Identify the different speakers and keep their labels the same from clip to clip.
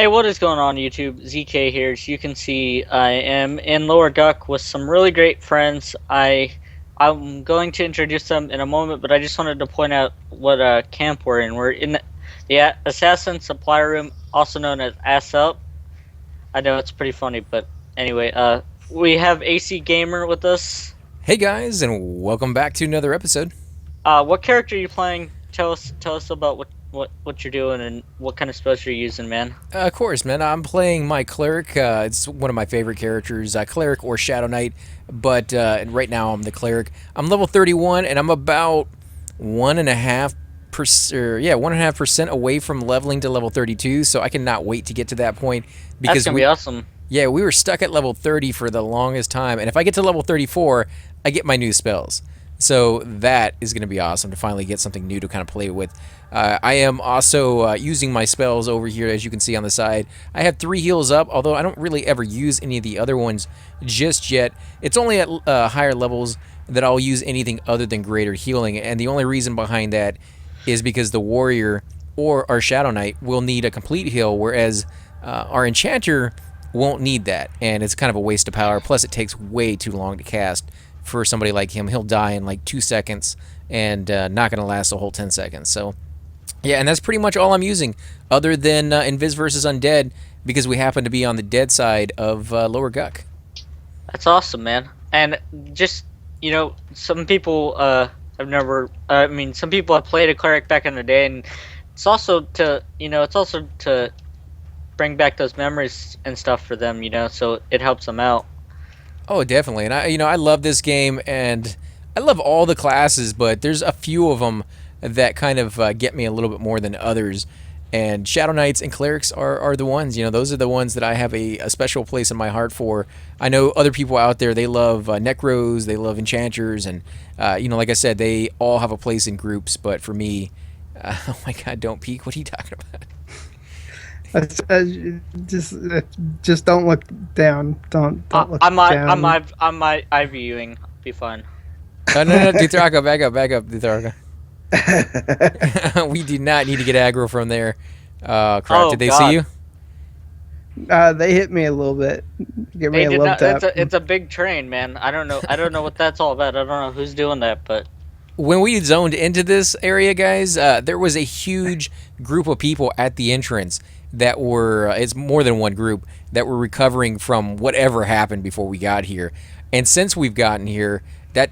Speaker 1: Hey, what is going on YouTube? ZK here. As you can see, I am in Lower Duck with some really great friends. I'm going to introduce them in a moment, but I just wanted to point out what camp we're in. We're in the Assassin Supplier Room, also known as Ass Up. I know it's pretty funny, but anyway, we have AC Gamer with us.
Speaker 2: Hey guys, and welcome back to another episode.
Speaker 1: What character are you playing? Tell us about what you're doing and what kind of spells you're using, man.
Speaker 2: Of course, man, I'm playing my Cleric. It's one of my favorite characters, Cleric or Shadow Knight, but right now I'm the Cleric. I'm level 31, and I'm about 1.5%, away from leveling to level 32, so I cannot wait to get to that point
Speaker 1: That's
Speaker 2: because
Speaker 1: gonna be awesome.
Speaker 2: we were stuck at level 30 for the longest time, and if I get to level 34, I get my new spells. So that is going to be awesome to finally get something new to kind of play with. I am also using my spells over here, as you can see on the side. I have 3 heals up, although I don't really ever use any of the other ones just yet. It's only at higher levels that I'll use anything other than greater healing, and the only reason behind that is because the warrior or our Shadow Knight will need a complete heal, whereas our enchanter won't need that, and it's kind of a waste of power. Plus, it takes way too long to cast for somebody like him. He'll die in like 2 seconds and not going to last a whole 10 seconds. So, yeah, and that's pretty much all I'm using, other than Invis versus Undead, because we happen to be on the dead side of Lower Guck.
Speaker 1: That's awesome, man. And just some people have never. Some people have played a cleric back in the day, and it's also to bring back those memories and stuff for them. So it helps them out.
Speaker 2: Oh, definitely. And I love this game, and I love all the classes, but there's a few of them that kind of get me a little bit more than others. And Shadow Knights and Clerics are the ones. Those are the ones that I have a special place in my heart for. I know other people out there, they love Necros, they love Enchanters, and, like I said, they all have a place in groups. But for me, oh my God, don't peek. What are you talking about?
Speaker 3: Just don't look down. Don't look down.
Speaker 1: I'm eye viewing. Be fine.
Speaker 2: Oh, no, Drk, back up, Drk. We do not need to get aggro from there. Crap,
Speaker 1: Oh
Speaker 2: did they
Speaker 1: God.
Speaker 2: see you?
Speaker 3: They hit me a little bit. Give me
Speaker 1: They
Speaker 3: a
Speaker 1: did
Speaker 3: love
Speaker 1: not.
Speaker 3: tap.
Speaker 1: It's a big train, man. I don't know. I don't know what that's all about. I don't know who's doing that, but
Speaker 2: When we zoned into this area, guys, there was a huge group of people at the entrance that were, it's more than one group, that were recovering from whatever happened before we got here. And since we've gotten here, that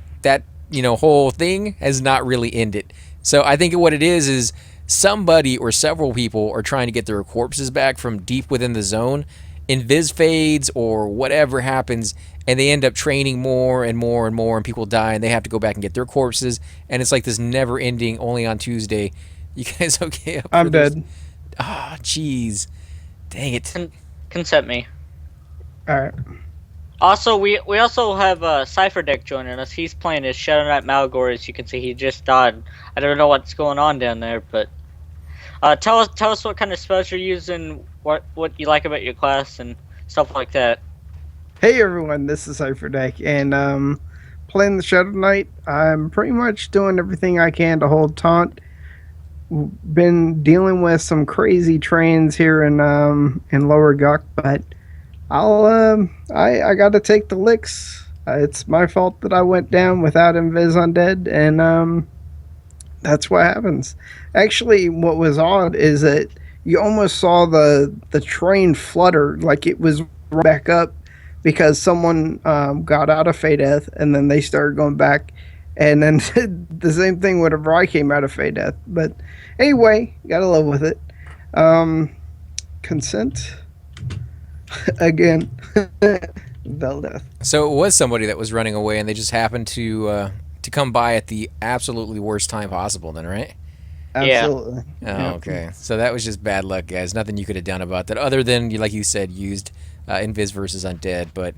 Speaker 2: whole thing has not really ended. So I think what it is somebody or several people are trying to get their corpses back from deep within the zone. Invis fades or whatever happens, and they end up training more and more and more, and people die, and they have to go back and get their corpses, and it's like this never-ending, only on Tuesday. You guys okay up for
Speaker 3: I'm
Speaker 2: this?
Speaker 3: dead.
Speaker 2: Ah, jeez. Dang it.
Speaker 1: consent me.
Speaker 3: All right.
Speaker 1: Also, we also have Cypher Deck joining us. He's playing his Shadow Knight Malgore. As you can see, he just died. I don't know what's going on down there, but tell us what kind of spells you're using, what you like about your class, and stuff like that.
Speaker 3: Hey everyone, this is Cypherdeck, and playing the Shadow Knight. I'm pretty much doing everything I can to hold taunt. Been dealing with some crazy trains here in Lower Guck, but I got to take the licks. It's my fault that I went down without Invis Undead, and that's what happens. Actually, what was odd is that you almost saw the train flutter, like it was right back up, because someone got out of Fadeth, and then they started going back, and then the same thing whenever I came out of Fadeth. But anyway, gotta live with it. Consent again. Veldeth.
Speaker 2: So it was somebody that was running away, and they just happened to come by at the absolutely worst time possible then, right?
Speaker 3: Absolutely.
Speaker 2: Oh,
Speaker 3: Yeah.
Speaker 2: okay. So that was just bad luck, guys. Nothing you could have done about that, other than, like you said, used Invis versus Undead. But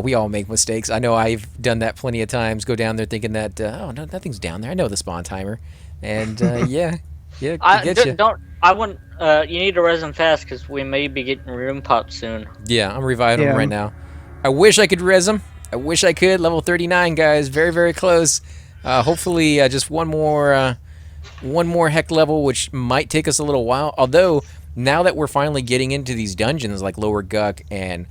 Speaker 2: we all make mistakes. I know I've done that plenty of times. Go down there thinking that, oh, no, nothing's down there. I know the spawn timer. And, yeah,
Speaker 1: I
Speaker 2: get you.
Speaker 1: don't. I wouldn't. You need to res them fast because we may be getting room pop soon.
Speaker 2: Yeah, I'm reviving them
Speaker 3: Yeah.
Speaker 2: right now. I wish I could res them. I wish I could. Level 39, guys. Very, very close. Hopefully, just one more heck level, which might take us a little while. Although now that we're finally getting into these dungeons like Lower Guck and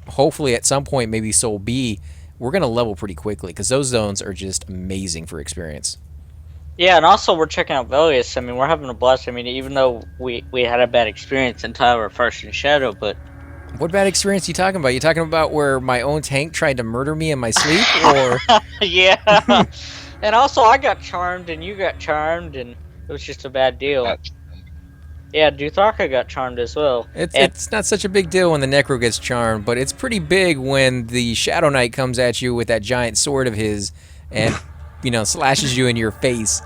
Speaker 2: hopefully at some point maybe Soul B, we're gonna level pretty quickly because those zones are just amazing for experience.
Speaker 1: Yeah, and also we're checking out Velius. I mean, we're having a blast. I mean, even though we had a bad experience in Tower of First and Shadow, but
Speaker 2: What bad experience are you talking about? You talking about where my own tank tried to murder me in my sleep, or
Speaker 1: yeah. And also, I got charmed, and you got charmed, and it was just a bad deal.
Speaker 4: That's
Speaker 1: Yeah, Duthraka got charmed as well.
Speaker 2: it's
Speaker 1: And
Speaker 2: it's not such a big deal when the Necro gets charmed, but it's pretty big when the Shadow Knight comes at you with that giant sword of his and slashes you in your face.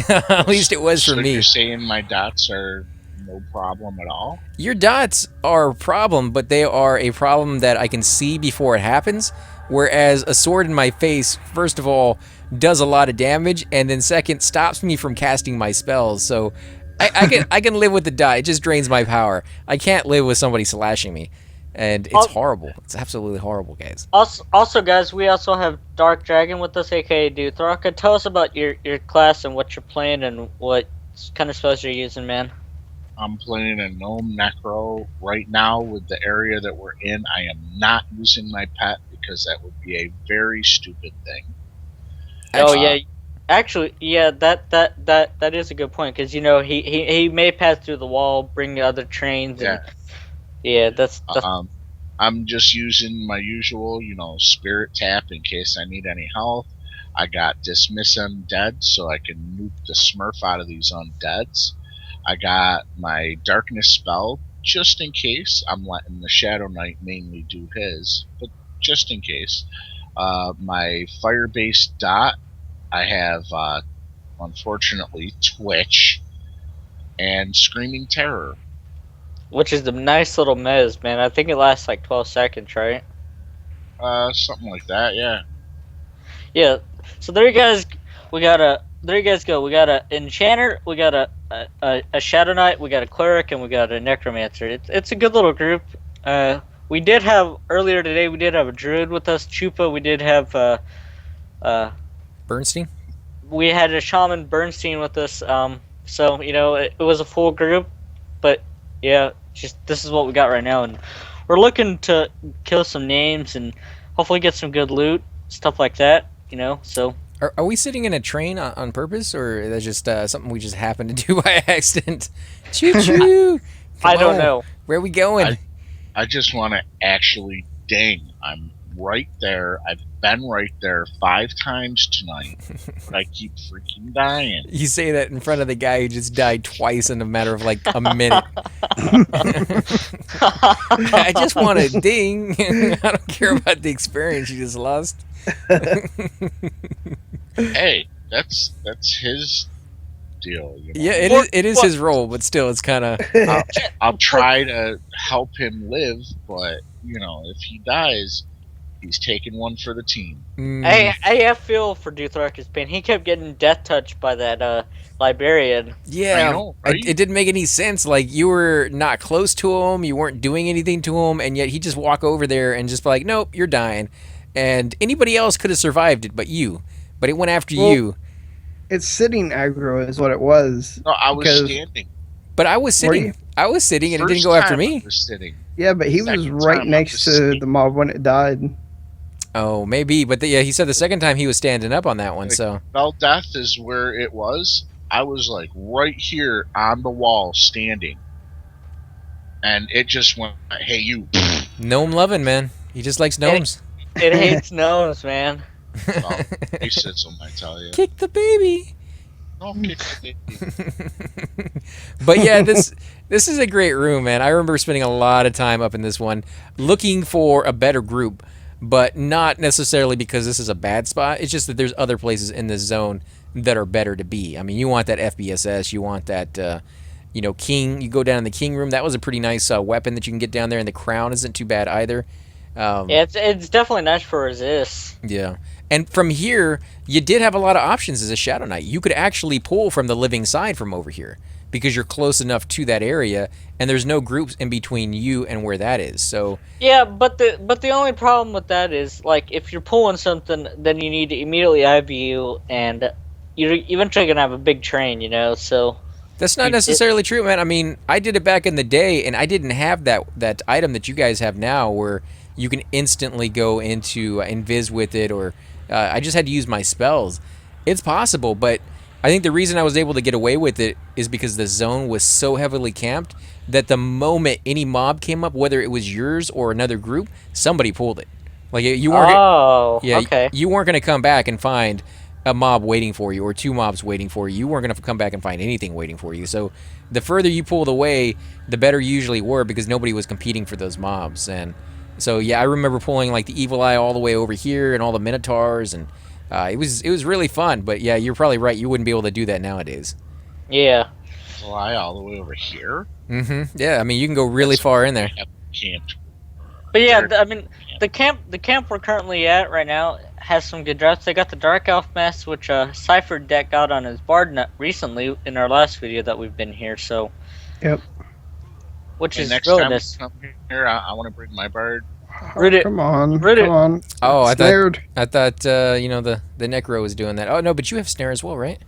Speaker 2: At least it was for
Speaker 4: so
Speaker 2: me.
Speaker 4: you're saying my dots are no problem at all?
Speaker 2: Your dots are a problem, but they are a problem that I can see before it happens. Whereas a sword in my face, first of all, does a lot of damage, and then second, stops me from casting my spells. So I can live with the dot. It just drains my power. I can't live with somebody slashing me, and it's horrible. It's absolutely horrible, guys.
Speaker 1: also, guys, we also have Drk Dragn with us, aka Duthraka. Tell us about your class and what you're playing and what kind of spells you're using, man.
Speaker 4: I'm playing a gnome necro right now with the area that we're in. I am not using my pet because that would be a very stupid thing.
Speaker 1: Oh yeah, actually, yeah, that is a good point because he may pass through the wall, bring the other trains, and yeah, that's
Speaker 4: I'm just using my usual, spirit tap in case I need any health. I got dismiss undead so I can nuke the smurf out of these undeads. I got my darkness spell just in case. I'm letting the Shadow Knight mainly do his, but just in case. My fire-based dot, I have, unfortunately, Twitch and Screaming Terror.
Speaker 1: which is the nice little mez, man. I think it lasts like 12 seconds, right?
Speaker 4: Something like that, yeah.
Speaker 1: Yeah. So there you guys, there you guys go. We got a enchanter, we got a shadow knight, we got a cleric, and we got a necromancer. It's a good little group. We did have earlier today. We did have a druid with us, Chupa. We did have
Speaker 2: Bernstein?
Speaker 1: we had a shaman Bernstein with us. So it was a full group, but yeah, just this is what we got right now, and we're looking to kill some names and hopefully get some good loot, stuff like that. So
Speaker 2: Are we sitting in a train on purpose, or is that just something we just happened to do by accident? Choo choo!
Speaker 1: I don't know.
Speaker 2: Where are we going?
Speaker 4: I just want to actually ding. I'm right there. I've been right there 5 times tonight, but I keep freaking dying.
Speaker 2: You say that in front of the guy who just died twice in a matter of like a minute. I just want to ding. I don't care about the experience you just lost.
Speaker 4: Hey, that's his deal.
Speaker 2: Yeah, it is his role, but still, it's kind of.
Speaker 4: I'll try to help him live, but if he dies, he's taking one for the team.
Speaker 1: I feel for Duthraka's pain. He kept getting death touched by that librarian.
Speaker 2: Yeah,
Speaker 4: I know, right?
Speaker 2: it didn't make any sense. Like, you were not close to him, you weren't doing anything to him, and yet he just walk over there and just be like, nope, you're dying. And anybody else could have survived it but you. But it went after you.
Speaker 3: It's sitting aggro is what it was.
Speaker 4: No, I was
Speaker 3: because-
Speaker 4: standing.
Speaker 2: But I was
Speaker 3: Were
Speaker 2: sitting.
Speaker 3: you?
Speaker 2: I was sitting and it didn't
Speaker 4: First
Speaker 2: go after
Speaker 4: time
Speaker 2: me.
Speaker 4: I was sitting.
Speaker 3: Yeah, but he was
Speaker 4: Second
Speaker 3: right
Speaker 4: time I
Speaker 3: next
Speaker 4: was
Speaker 3: to
Speaker 4: sitting.
Speaker 3: the mob when it died.
Speaker 2: Oh, maybe. But yeah, he said the second time he was standing up on that one, so.
Speaker 4: Bell Death is where it was. I was like right here on the wall standing. And it just went, hey, you.
Speaker 2: Gnome loving, man. He just likes gnomes.
Speaker 1: It hates gnomes, man.
Speaker 4: Well, racism, I tell you.
Speaker 2: Kick the baby.
Speaker 4: No, kick the baby.
Speaker 2: But yeah, this is a great room, man. I remember spending a lot of time up in this one looking for a better group, but not necessarily because this is a bad spot. It's just that there's other places in this zone that are better to be. I mean, you want that FBSS, you want that king. You go down in the king room. That was a pretty nice weapon that you can get down there, and the crown isn't too bad either.
Speaker 1: Yeah, it's definitely nice for resist.
Speaker 2: Yeah. And from here, you did have a lot of options as a Shadow Knight. You could actually pull from the living side from over here because you're close enough to that area, and there's no groups in between you and where that is. So
Speaker 1: Yeah, but the only problem with that is, like, if you're pulling something, then you need to immediately IBU, and you're eventually gonna have a big train, so.
Speaker 2: That's not necessarily true, man. I mean, I did it back in the day, and I didn't have that item that you guys have now, where you can instantly go into invis with it, or I just had to use my spells. It's possible, but I think the reason I was able to get away with it is because the zone was so heavily camped that the moment any mob came up, whether it was yours or another group, somebody pulled it. Like you weren't.
Speaker 1: Oh,
Speaker 2: Yeah,
Speaker 1: okay.
Speaker 2: you weren't going to come back and find a mob waiting for you or two mobs waiting for you. You weren't going to come back and find anything waiting for you. So the further you pulled away, the better you usually were because nobody was competing for those mobs. And so yeah, I remember pulling like the Evil Eye all the way over here and all the Minotaurs, and it was really fun. But yeah, you're probably right. You wouldn't be able to do that nowadays.
Speaker 1: Yeah.
Speaker 4: Fly all the way over here.
Speaker 2: Mm-hmm. Yeah, I mean you can go really far in there.
Speaker 4: Camped.
Speaker 1: But yeah, I mean, the camp we're currently at right now has some good drops. They got the Dark Elf Mask, which Cypher deck got on his Bard recently in our last video that we've been here. So,
Speaker 3: Yep.
Speaker 1: which
Speaker 4: And
Speaker 1: is
Speaker 4: next
Speaker 1: really
Speaker 4: time
Speaker 1: nice.
Speaker 4: we come here, I want to bring my bird.
Speaker 1: Root it.
Speaker 3: Come on.
Speaker 1: Root it.
Speaker 3: Come on.
Speaker 2: Oh,
Speaker 3: Snared.
Speaker 2: I thought you know the Necro was doing that. Oh no, but you have snare as well, right?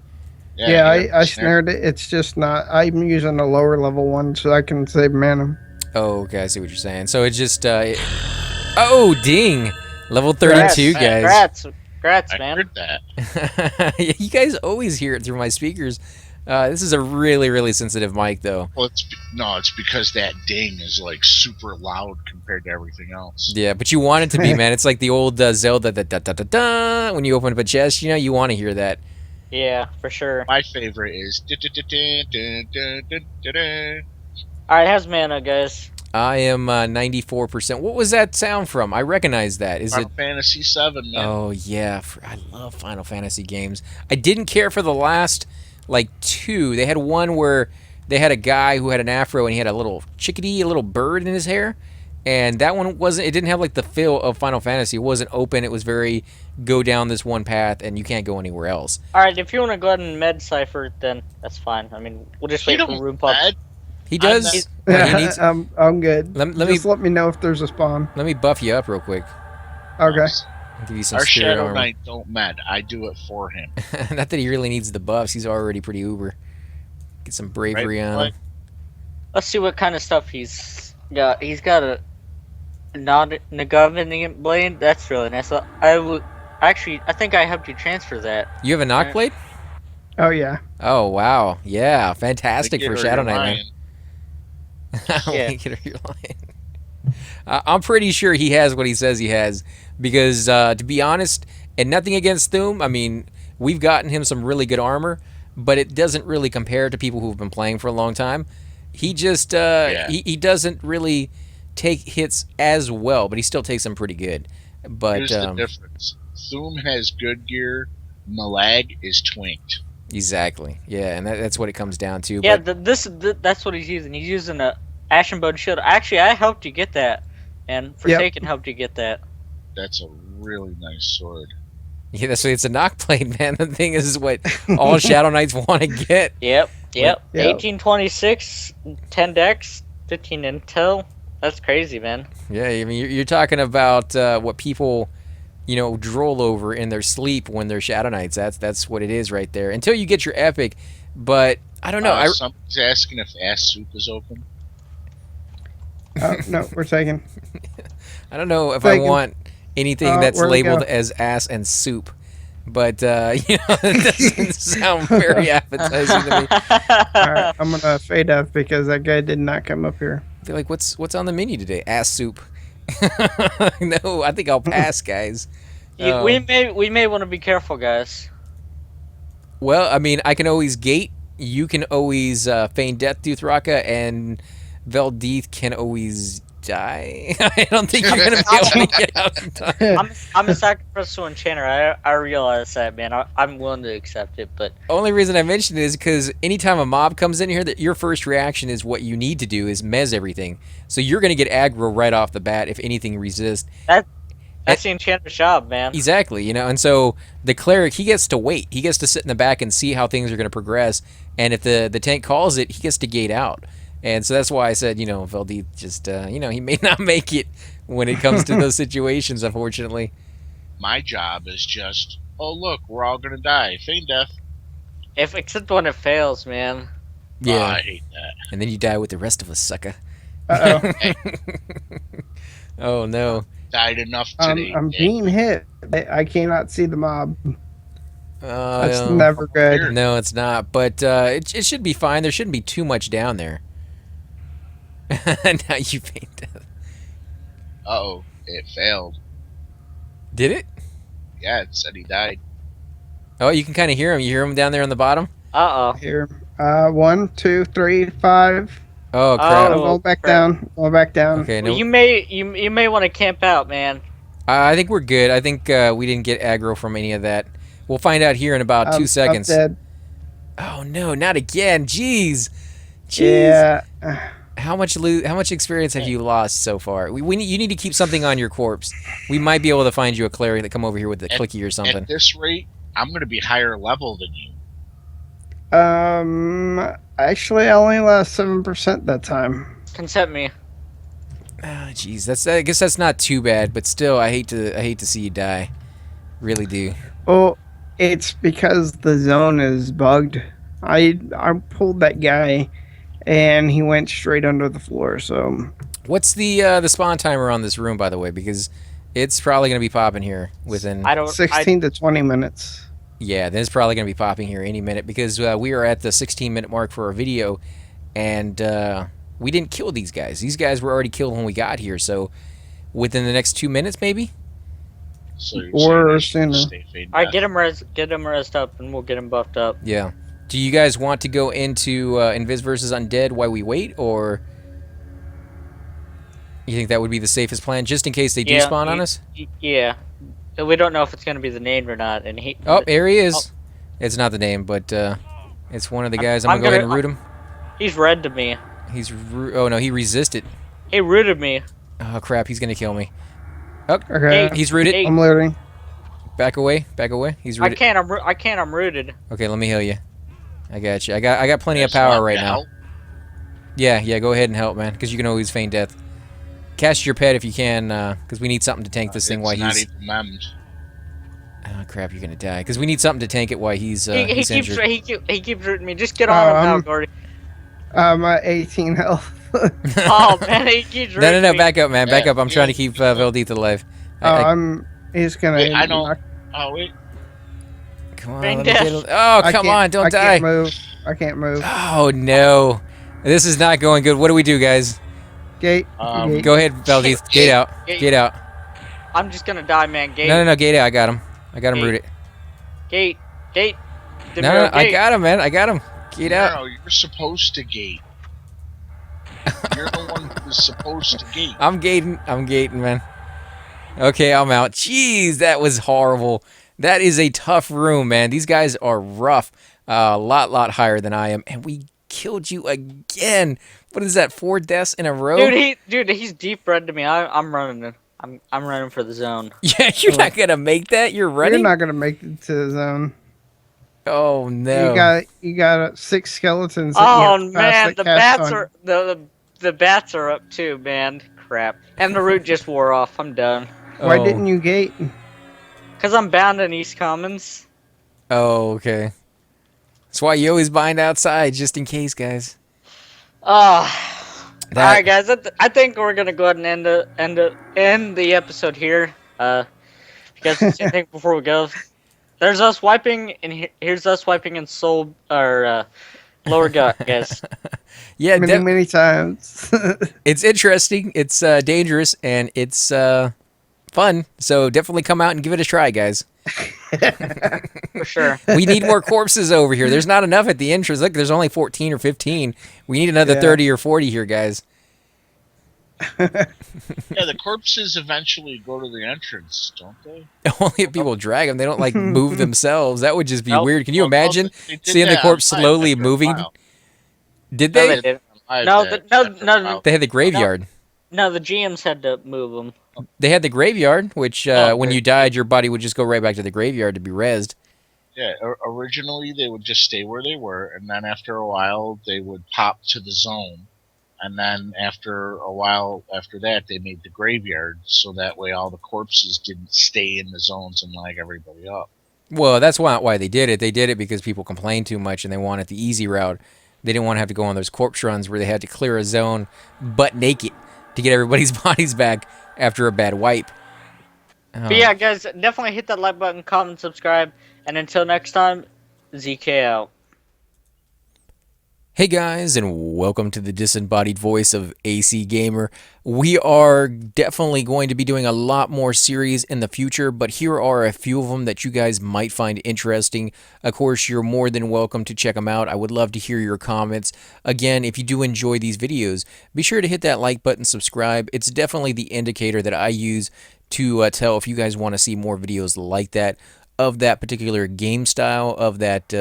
Speaker 3: Yeah,
Speaker 4: here,
Speaker 3: I snared it. It's just not. I'm using a lower level one so I can save mana.
Speaker 2: Oh, okay, I see what you're saying. So it just oh, ding. Level 32, guys.
Speaker 1: Congrats,
Speaker 4: I
Speaker 1: man.
Speaker 4: heard that.
Speaker 2: Yeah, you guys always hear it through my speakers. This is a really, really sensitive mic, though.
Speaker 4: Well, it's because that ding is like super loud compared to everything else.
Speaker 2: Yeah, but you want it to be, man. It's like the old Zelda, the da da da da. When you open up a chest, you know, you want to hear that.
Speaker 1: Yeah, for sure.
Speaker 4: My favorite is.
Speaker 1: All right, how's mana, guys?
Speaker 2: I am 94%. What was that sound from? I recognize that. Is
Speaker 4: Final
Speaker 2: it?
Speaker 4: Fantasy 7, man.
Speaker 2: Oh yeah, I love Final Fantasy games. I didn't care for the last like two. They had one where they had a guy who had an afro and he had a little chickadee, a little bird in his hair, and that one wasn't. It didn't have like the feel of Final Fantasy. It wasn't open. It was very go down this one path and you can't go anywhere else.
Speaker 1: All right, if you want to go ahead and med Cypher, then that's fine. I mean, we'll just wait for room pop.
Speaker 2: He does. He needs.
Speaker 3: I'm good.
Speaker 2: Let
Speaker 3: Just let me know if there's a spawn.
Speaker 2: Let me buff you up real quick.
Speaker 3: Okay.
Speaker 2: I'll give you some
Speaker 4: Our
Speaker 2: spirit
Speaker 4: Shadow
Speaker 2: armor.
Speaker 4: Knight don't med. I do it for him.
Speaker 2: Not that he really needs the buffs. He's already pretty uber. Get some bravery
Speaker 4: Right,
Speaker 2: on
Speaker 4: Blake?
Speaker 2: him.
Speaker 1: Let's see what kind of stuff he's got. He's got a non-negavant blade. That's really nice. I would actually. I think I helped you transfer that.
Speaker 2: You have a knock blade?
Speaker 3: Oh yeah.
Speaker 2: Oh wow, yeah, fantastic
Speaker 4: Like,
Speaker 2: for
Speaker 4: get
Speaker 2: Shadow
Speaker 4: her
Speaker 2: Knight, man.
Speaker 4: Ryan.
Speaker 1: Yeah.
Speaker 2: Link it or you're lying. I'm pretty sure he has what he says he has because, to be honest, and nothing against Thum, I mean, we've gotten him some really good armor, but it doesn't really compare to people who've been playing for a long time. He just he doesn't really take hits as well, but he still takes them pretty good. But
Speaker 4: Here's the difference. Thum has good gear. Malag is twinked.
Speaker 2: exactly, yeah, and that's what it comes down to.
Speaker 1: Yeah,
Speaker 2: but,
Speaker 1: that's what he's using. He's using a Ashenbone shield. Actually, I helped you get that, and Forsaken helped you get that.
Speaker 4: That's a really nice sword.
Speaker 2: yeah, that's it's a knock blade, man. The thing is what all Shadow Knights want to get.
Speaker 1: Yep.
Speaker 3: Yeah.
Speaker 1: 1826, 10 dex, 15 intel. That's crazy, man.
Speaker 2: Yeah, I mean, you're talking about what people, you know, droll over in their sleep when they're Shadow Knights. That's what it is right there. Until you get your epic, but I don't know.
Speaker 4: Somebody's asking if Ass Soup is open.
Speaker 3: No, we're taking.
Speaker 2: I don't know if
Speaker 3: Taken.
Speaker 2: I want anything that's
Speaker 3: where'd it
Speaker 2: labeled
Speaker 3: go?
Speaker 2: as ass and soup, but you know, it doesn't sound very appetizing to me.
Speaker 3: All right, I'm gonna fade up because that guy did not come up here.
Speaker 2: I feel like what's on the menu today? Ass soup. No, I think I'll pass, guys.
Speaker 1: We may want to be careful, guys.
Speaker 2: Well, I mean, I can always gate. You can always feign death to Thraka, and Veldeeth can always die. I don't think you're gonna be able to get out in time.
Speaker 1: I'm a sacrificial enchanter. I realize that, man. I'm willing to accept it, but
Speaker 2: Only reason I mention it is because anytime a mob comes in here, that your first reaction is what you need to do is mez everything. So you're gonna get aggro right off the bat if anything resists.
Speaker 1: that's the enchanter's job, man.
Speaker 2: Exactly, you know, and so the cleric, he gets to wait. He gets to sit in the back and see how things are going to progress. And if the tank calls it, he gets to gate out. And so that's why I said, you know, Veldeeth just, you know, he may not make it when it comes to those situations, unfortunately.
Speaker 4: My job is just, oh look, we're all gonna die. Feign death.
Speaker 1: Except when it fails, man.
Speaker 2: Yeah.
Speaker 4: I hate that.
Speaker 2: And then you die with the rest of us, sucker.
Speaker 3: Uh-oh.
Speaker 2: Oh, no.
Speaker 4: Died enough today.
Speaker 3: I'm being hit. I cannot see the mob. That's
Speaker 2: Oh,
Speaker 3: never good.
Speaker 2: no, it's not. But it should be fine. There shouldn't be too much down there. Now you paint death.
Speaker 4: Uh-oh. It failed.
Speaker 2: Did it?
Speaker 4: Yeah, it said he died.
Speaker 2: Oh, you can kind of hear him. You hear him down there on the bottom?
Speaker 1: Uh-oh.
Speaker 3: Here. 1, 2, 3, 5.
Speaker 2: Oh, crap.
Speaker 1: Oh.
Speaker 3: Go back
Speaker 1: crap.
Speaker 3: down. Go back down.
Speaker 2: Okay,
Speaker 1: Well,
Speaker 2: no.
Speaker 1: you may want to camp out, man.
Speaker 2: I think we're good. I think we didn't get aggro from any of that. We'll find out here in about 2 seconds.
Speaker 3: I'm dead.
Speaker 2: Oh, no, not again. Jeez.
Speaker 3: Yeah.
Speaker 2: How much experience have you lost so far? You need to keep something on your corpse. We might be able to find you a cleric that come over here with a clicky or something.
Speaker 4: At this rate, I'm going to be higher level than you.
Speaker 3: Actually, I only lost 7% that time.
Speaker 1: Consent me.
Speaker 2: Oh, jeez, I guess that's not too bad, but still, I hate to see you die. Really do.
Speaker 3: Well, it's because the zone is bugged. I pulled that guy, and he went straight under the floor. So
Speaker 2: What's the spawn timer on this room, by the way? Because it's probably gonna be popping here within.
Speaker 3: 16 to 20 minutes.
Speaker 2: Yeah, then it's probably gonna be popping here any minute because we are at the 16-minute mark for our video, and we didn't kill these guys. These guys were already killed when we got here. So within the next 2 minutes, maybe.
Speaker 4: So you're
Speaker 3: Or
Speaker 4: saying I should
Speaker 3: sooner.
Speaker 4: stay fade
Speaker 1: All right,
Speaker 4: death.
Speaker 1: get him rezzed up, and we'll get him buffed up.
Speaker 2: Yeah. Do you guys want to go into Invis versus Undead while we wait, or you think that would be the safest plan, just in case they do spawn on us?
Speaker 1: Yeah. We don't know if it's gonna be the name or not, and he.
Speaker 2: Oh, here he is. It's not the name, but it's one of the guys. I'm gonna go ahead and root him.
Speaker 1: He's red to me.
Speaker 2: Oh no, he resisted.
Speaker 1: He rooted me.
Speaker 2: Oh crap, he's gonna kill me. Oh,
Speaker 3: Okay.
Speaker 1: Hey,
Speaker 2: he's rooted.
Speaker 1: hey.
Speaker 3: I'm looting.
Speaker 2: Back away, back away. He's
Speaker 1: I
Speaker 2: rooted.
Speaker 1: can't. I'm rooted.
Speaker 2: Okay, let me heal you. I got you. I got plenty of
Speaker 4: That's
Speaker 2: power
Speaker 4: not
Speaker 2: right
Speaker 4: to
Speaker 2: now.
Speaker 4: help.
Speaker 2: Yeah, go ahead and help, man, because you can always feign death. Cast your pet if you can, because we need something to tank this thing while
Speaker 4: It's not
Speaker 2: he's.
Speaker 4: even memmed.
Speaker 2: Oh crap, you're gonna die. Because we need something to tank it while he's
Speaker 1: He
Speaker 2: he's
Speaker 1: keeps
Speaker 2: injured.
Speaker 1: he keeps rooting me. Just get on him now, Gordy.
Speaker 3: I'm at 18 health.
Speaker 1: Oh man, he keeps rooting
Speaker 2: No,
Speaker 1: me.
Speaker 2: back up, man, back
Speaker 4: Yeah,
Speaker 2: up. I'm trying to keep Veldith alive.
Speaker 3: He's gonna.
Speaker 4: Wait, I don't. Oh, wait.
Speaker 2: Come on,
Speaker 1: Feign
Speaker 2: let me
Speaker 1: death.
Speaker 2: get oh,
Speaker 3: I
Speaker 2: come
Speaker 3: can't-
Speaker 2: on, don't
Speaker 3: I
Speaker 2: die.
Speaker 3: Can't move. I can't move.
Speaker 2: Oh no, this is not going good. What do we do, guys?
Speaker 3: Gate.
Speaker 4: Um,
Speaker 2: Go ahead, Veldith. Gate out. Gate out.
Speaker 1: I'm just gonna die, man. Gate.
Speaker 2: No, gate out. I got him. I got him
Speaker 1: Gate.
Speaker 2: rooted.
Speaker 1: Gate. Gate.
Speaker 2: No, I
Speaker 1: Gate.
Speaker 2: got him, man. I got him. Gate out.
Speaker 4: No, you're supposed to gate. You're the one who's supposed to gate.
Speaker 2: I'm gating, man. Okay, I'm out. Jeez, that was horrible. That is a tough room, man. These guys are rough. A lot higher than I am, and we killed you again. What is that? 4 deaths in a row?
Speaker 1: Dude, he's deep red to me. I'm running. I'm running for the zone.
Speaker 2: Yeah, you're not gonna make that. You're running.
Speaker 3: You're not gonna make it to the zone.
Speaker 2: Oh no.
Speaker 3: You got 6 skeletons. That
Speaker 1: Oh
Speaker 3: you have to pass
Speaker 1: man, the
Speaker 3: cast
Speaker 1: bats
Speaker 3: on.
Speaker 1: are the bats are up too, man. Crap. And the root just wore off. I'm done.
Speaker 3: Why
Speaker 2: Oh.
Speaker 3: didn't you gate?
Speaker 1: Cause I'm bound in East Commons.
Speaker 2: Oh, okay. That's why you always bind outside, just in case, guys.
Speaker 1: All
Speaker 2: That-
Speaker 1: right, guys. I think we're gonna go ahead and end the episode here. You guys want to say anything before we go? There's us wiping, and here's us wiping in soul or lower gut, guys.
Speaker 2: Yeah,
Speaker 3: Many times.
Speaker 2: it's interesting. It's dangerous, and it's fun. So definitely come out and give it a try, guys.
Speaker 1: For sure.
Speaker 2: We need more corpses over here. There's not enough at the entrance. Look, there's only 14 or 15. We need another
Speaker 3: Yeah.
Speaker 2: 30 or 40 here, guys.
Speaker 4: Yeah, the corpses eventually go to the entrance, don't they?
Speaker 2: Only if people drag them. They don't like move themselves. That would just be
Speaker 1: Nope.
Speaker 2: weird. Can you
Speaker 4: Well,
Speaker 2: imagine
Speaker 4: they did
Speaker 2: seeing the
Speaker 4: that
Speaker 2: corpse
Speaker 4: on live
Speaker 2: slowly
Speaker 4: after a
Speaker 2: moving?
Speaker 4: while.
Speaker 2: Did
Speaker 1: No,
Speaker 2: they?
Speaker 1: they didn't.
Speaker 4: Live
Speaker 1: No,
Speaker 4: that
Speaker 1: no,
Speaker 4: after a
Speaker 1: no,
Speaker 4: while.
Speaker 2: They had the graveyard.
Speaker 1: No, the GMs had to move them.
Speaker 2: They had the graveyard, which
Speaker 4: Oh,
Speaker 2: when
Speaker 4: okay.
Speaker 2: you died, your body would just go right back to the graveyard to be rezzed.
Speaker 4: Yeah, originally they would just stay where they were, and then after a while they would pop to the zone. And then after a while after that, they made the graveyard, so that way all the corpses didn't stay in the zones and lag everybody up.
Speaker 2: Well, that's why they did it. They did it because people complained too much and they wanted the easy route. They didn't want to have to go on those corpse runs where they had to clear a zone butt naked to get everybody's bodies back after a bad wipe.
Speaker 1: But yeah, guys, definitely hit that like button, comment, subscribe, and until next time, ZK out.
Speaker 2: Hey guys, and welcome to the disembodied voice of AC Gamer. We are definitely going to be doing a lot more series in the future, but here are a few of them that you guys might find interesting. Of course, you're more than welcome to check them out. I would love to hear your comments. Again, if you do enjoy these videos, be sure to hit that like button, subscribe. It's definitely the indicator that I use to tell if you guys want to see more videos like that, of that particular game style, of that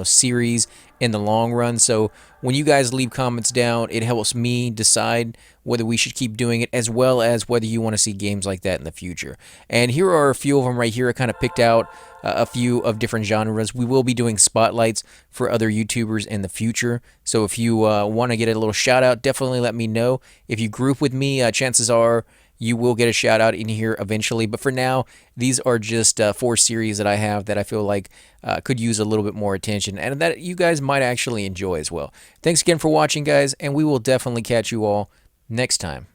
Speaker 2: series in the long run. So when you guys leave comments down, it helps me decide whether we should keep doing it, as well as whether you want to see games like that in the future. And here are a few of them right here. I kind of picked out a few of different genres. We will be doing spotlights for other YouTubers in the future. So if you want to get a little shout out, definitely let me know. If you group with me, chances are you will get a shout out in here eventually. But for now, these are just 4 series that I have that I feel like could use a little bit more attention and that you guys might actually enjoy as well. Thanks again for watching, guys, and we will definitely catch you all next time.